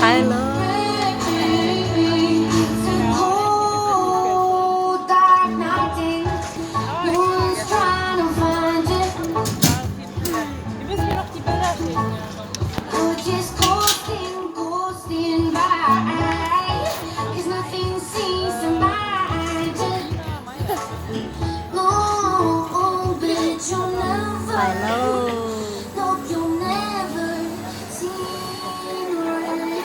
ไปเลย Just ghosting by. 'Cause nothing seems to mind. Oh, but you'll ไป never. เลย Hope you'll never see rain.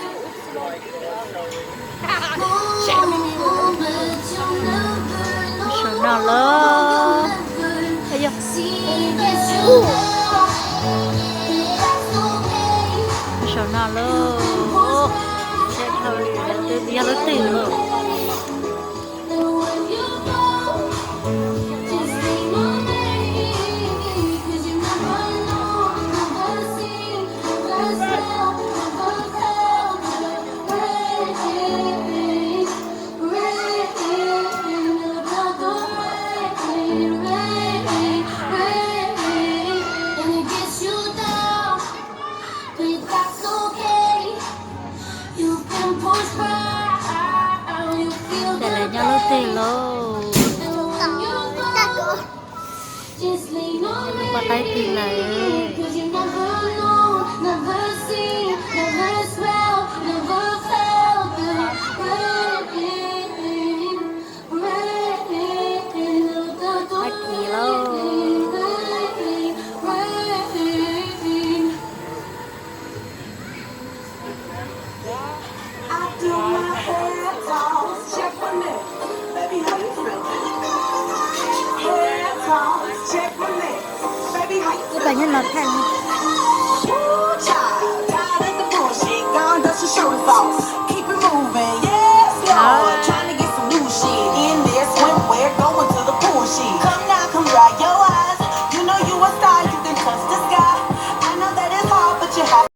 Oh, but you'll never know. ชนะเลย Never 哎呀 see. Yes, you know that's okay. ชนะเลยโอ้เช็คเขาเลยอย่าตื่นตื่นเลย And when you go, just lean on me. 'Cause you never know, never see, never smell, never felt the rain, about the rain, and it gets you down, but that's okay. You can push back, you feel แต่ the แล้วอย่าตื่นเลย and when you go, just lean on ลู me. กปลาใต้ตีนเลย 'Cause you never know, never see, never smell, never felt the rain, the ไปกี่โล rain. I do my hair toss, check my neck. Baby, how you feeling? Hair toss, check my neck. Baby, how you ก็แต่ยันเราแท่ง Ooh, child, tired of the bullshit. Gone, dust your shoulders off. Keep it moving, yes, Lord. Trying to get some new shit in there, swimwear, going to the pool shit. Come now, come dry your